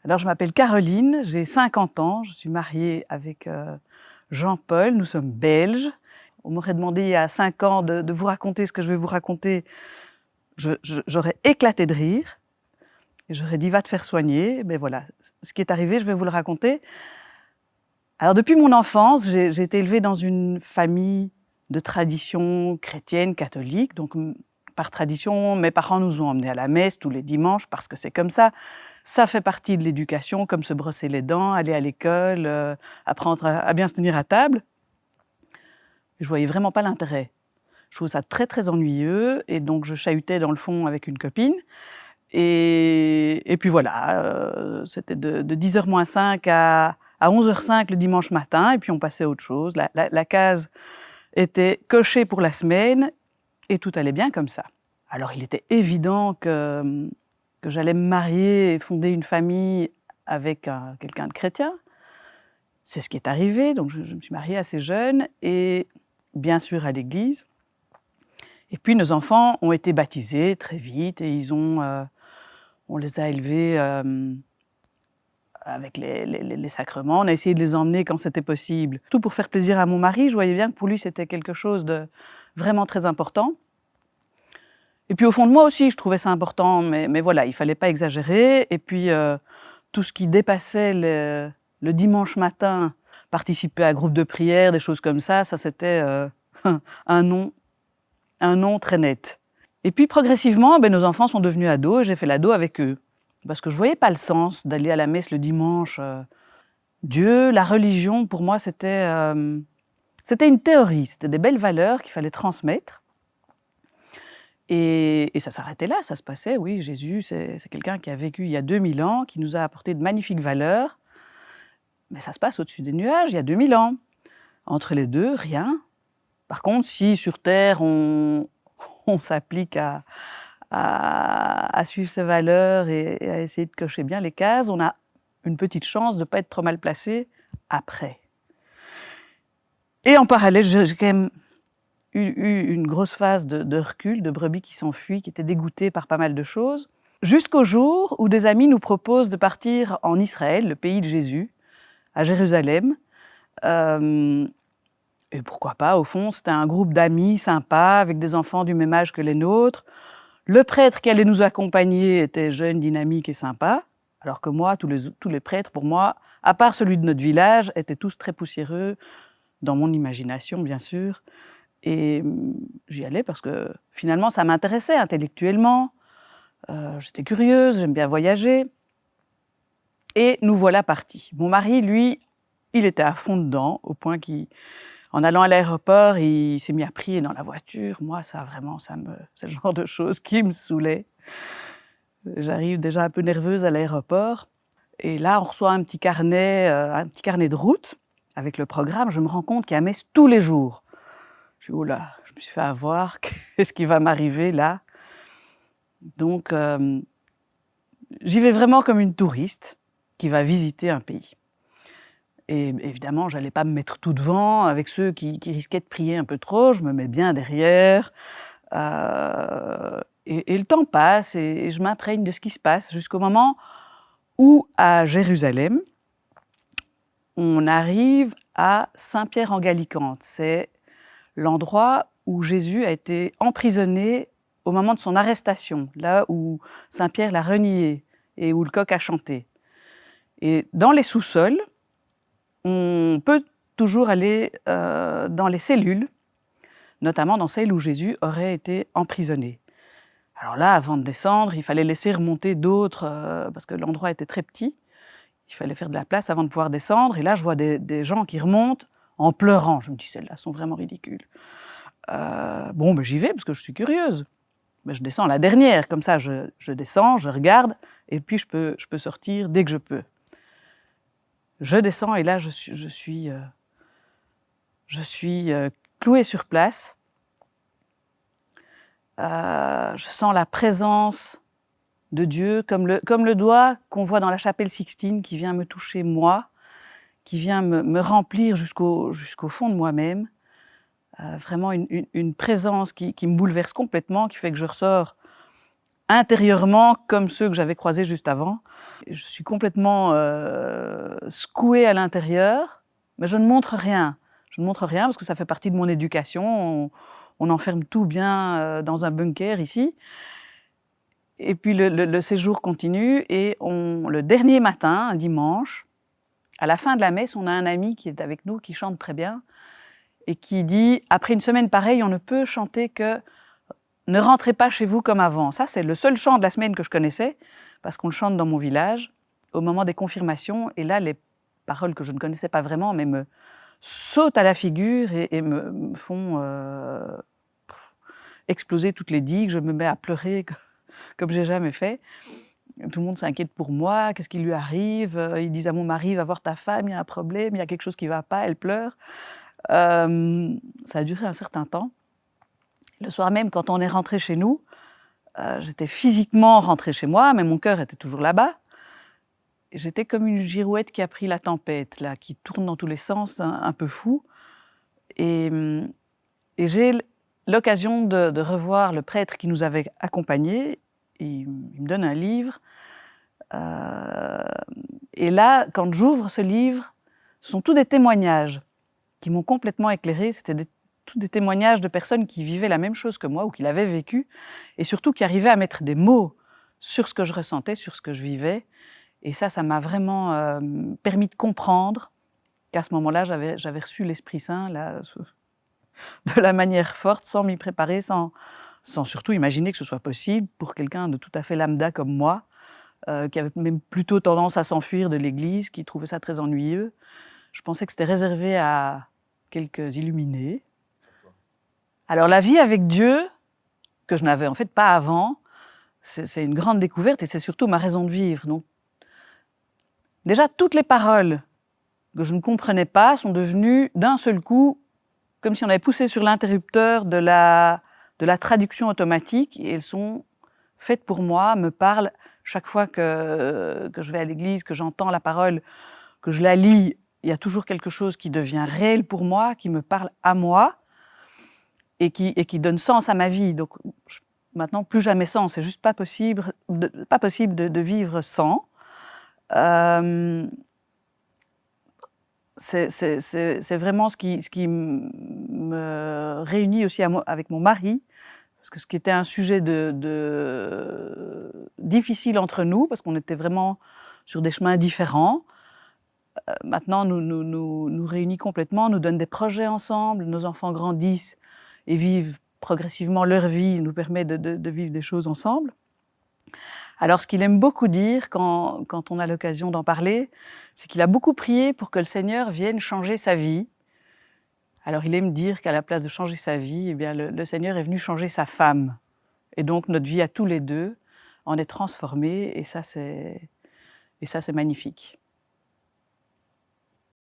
Alors, je m'appelle Caroline, j'ai 50 ans, je suis mariée avec Jean-Paul, nous sommes belges. On m'aurait demandé il y a 5 ans de vous raconter ce que je vais vous raconter, j'aurais éclaté de rire. Et j'aurais dit, va te faire soigner. Mais voilà, ce qui est arrivé, je vais vous le raconter. Alors, depuis mon enfance, j'ai été élevée dans une famille de tradition chrétienne, catholique. Donc, par tradition, mes parents nous ont emmenés à la messe tous les dimanches parce que c'est comme ça. Ça fait partie de l'éducation, comme se brosser les dents, aller à l'école, apprendre à bien se tenir à table. Je voyais vraiment pas l'intérêt. Je trouvais ça très, très ennuyeux. Et donc, je chahutais dans le fond avec une copine. Et puis voilà, c'était de 10h moins 5 à 11h05 le dimanche matin, et puis on passait à autre chose. La case était cochée pour la semaine, et tout allait bien comme ça. Alors il était évident que j'allais me marier et fonder une famille avec quelqu'un de chrétien. C'est ce qui est arrivé, donc je me suis mariée assez jeune, et bien sûr à l'église. Et puis nos enfants ont été baptisés très vite, et on les a élevés avec les sacrements. On a essayé de les emmener quand c'était possible. Tout pour faire plaisir à mon mari. Je voyais bien que pour lui, c'était quelque chose de vraiment très important. Et puis au fond de moi aussi, je trouvais ça important. Mais voilà, il ne fallait pas exagérer. Et puis tout ce qui dépassait le dimanche matin, participer à un groupe de prière, des choses comme ça c'était un non très net. Et puis progressivement, nos enfants sont devenus ados et j'ai fait l'ado avec eux. Parce que je ne voyais pas le sens d'aller à la messe le dimanche. Dieu, la religion, pour moi, c'était une théorie, c'était des belles valeurs qu'il fallait transmettre. Et ça s'arrêtait là, ça se passait, oui, Jésus, c'est quelqu'un qui a vécu il y a 2000 ans, qui nous a apporté de magnifiques valeurs. Mais ça se passe au-dessus des nuages, il y a 2000 ans. Entre les deux, rien. Par contre, si sur Terre, on s'applique à suivre ses valeurs et à essayer de cocher bien les cases, on a une petite chance de ne pas être trop mal placé après. Et en parallèle, j'ai quand même eu une grosse phase de recul, de brebis qui s'enfuit, qui était dégoûtée par pas mal de choses, jusqu'au jour où des amis nous proposent de partir en Israël, le pays de Jésus, à Jérusalem. Et pourquoi pas, au fond, c'était un groupe d'amis sympas, avec des enfants du même âge que les nôtres. Le prêtre qui allait nous accompagner était jeune, dynamique et sympa, alors que moi, tous les prêtres, pour moi, à part celui de notre village, étaient tous très poussiéreux, dans mon imagination, bien sûr. Et j'y allais parce que, finalement, ça m'intéressait intellectuellement. J'étais curieuse, j'aime bien voyager. Et nous voilà partis. Mon mari, lui, il était à fond dedans, au point qu'en allant à l'aéroport, il s'est mis à prier dans la voiture. Moi, ça, vraiment, c'est le genre de choses qui me saoulait. J'arrive déjà un peu nerveuse à l'aéroport. Et là, on reçoit un petit carnet de route avec le programme. Je me rends compte qu'il y a messe tous les jours. Je dis, oh là, je me suis fait avoir. Qu'est-ce qui va m'arriver là? Donc, j'y vais vraiment comme une touriste qui va visiter un pays. Et évidemment, je n'allais pas me mettre tout devant avec ceux qui risquaient de prier un peu trop. Je me mets bien derrière. Et le temps passe et je m'imprègne de ce qui se passe jusqu'au moment où, à Jérusalem, on arrive à Saint-Pierre-en-Gallicante. C'est l'endroit où Jésus a été emprisonné au moment de son arrestation, là où Saint-Pierre l'a renié et où le coq a chanté. Et dans les sous-sols, on peut toujours aller dans les cellules, notamment dans celles où Jésus aurait été emprisonné. Alors là, avant de descendre, il fallait laisser remonter d'autres, parce que l'endroit était très petit. Il fallait faire de la place avant de pouvoir descendre. Et là, je vois des gens qui remontent en pleurant. Je me dis, celles-là sont vraiment ridicules. J'y vais parce que je suis curieuse. Mais je descends la dernière, comme ça, je descends, je regarde, et puis je peux sortir dès que je peux. Je descends et là, je suis clouée sur place. Je sens la présence de Dieu, comme le doigt qu'on voit dans la chapelle Sixtine qui vient me toucher moi, qui vient me remplir jusqu'au fond de moi-même. Vraiment une présence qui me bouleverse complètement, qui fait que je ressors intérieurement comme ceux que j'avais croisés juste avant. Je suis complètement secouée à l'intérieur, mais je ne montre rien. Je ne montre rien parce que ça fait partie de mon éducation. On enferme tout bien dans un bunker ici. Et puis le séjour continue et le dernier matin, un dimanche, à la fin de la messe, on a un ami qui est avec nous, qui chante très bien et qui dit « Après une semaine pareille, on ne peut chanter que « Ne rentrez pas chez vous comme avant ». Ça, c'est le seul chant de la semaine que je connaissais parce qu'on le chante dans mon village au moment des confirmations. Et là, les paroles que je ne connaissais pas vraiment, mais me sautent à la figure et me font exploser toutes les digues. Je me mets à pleurer comme j'ai jamais fait. Tout le monde s'inquiète pour moi, qu'est-ce qui lui arrive? Ils disent à mon mari, va voir ta femme, il y a un problème, il y a quelque chose qui ne va pas, elle pleure. Ça a duré un certain temps. Le soir même, quand on est rentré chez nous, j'étais physiquement rentrée chez moi, mais mon cœur était toujours là-bas. J'étais comme une girouette qui a pris la tempête, là, qui tourne dans tous les sens, un peu fou. Et j'ai l'occasion de revoir le prêtre qui nous avait accompagnés. Il me donne un livre. Et là, quand j'ouvre ce livre, ce sont tous des témoignages qui m'ont complètement éclairée. C'était tous des témoignages de personnes qui vivaient la même chose que moi ou qui l'avaient vécu, et surtout qui arrivaient à mettre des mots sur ce que je ressentais, sur ce que je vivais. Et ça m'a vraiment permis de comprendre qu'à ce moment-là, j'avais reçu l'Esprit Saint là, de la manière forte, sans m'y préparer, sans surtout imaginer que ce soit possible pour quelqu'un de tout à fait lambda comme moi, qui avait même plutôt tendance à s'enfuir de l'Église, qui trouvait ça très ennuyeux. Je pensais que c'était réservé à quelques illuminés. Alors la vie avec Dieu, que je n'avais en fait pas avant, c'est une grande découverte et c'est surtout ma raison de vivre. Donc, déjà, toutes les paroles que je ne comprenais pas sont devenues d'un seul coup, comme si on avait poussé sur l'interrupteur de la traduction automatique, et elles sont faites pour moi, me parlent chaque fois que je vais à l'église, que j'entends la parole, que je la lis, il y a toujours quelque chose qui devient réel pour moi, qui me parle à moi et qui donne sens à ma vie. Donc maintenant, plus jamais sans, c'est juste pas possible de vivre sans. C'est vraiment ce qui me réunit aussi avec mon mari, parce que ce qui était un sujet difficile entre nous, parce qu'on était vraiment sur des chemins différents, maintenant nous réunit complètement, nous donne des projets ensemble, nos enfants grandissent et vivent progressivement leur vie, nous permet de vivre des choses ensemble. Alors, ce qu'il aime beaucoup dire quand on a l'occasion d'en parler, c'est qu'il a beaucoup prié pour que le Seigneur vienne changer sa vie. Alors, il aime dire qu'à la place de changer sa vie, eh bien, le Seigneur est venu changer sa femme. Et donc, notre vie à tous les deux en est transformée, et ça, c'est magnifique.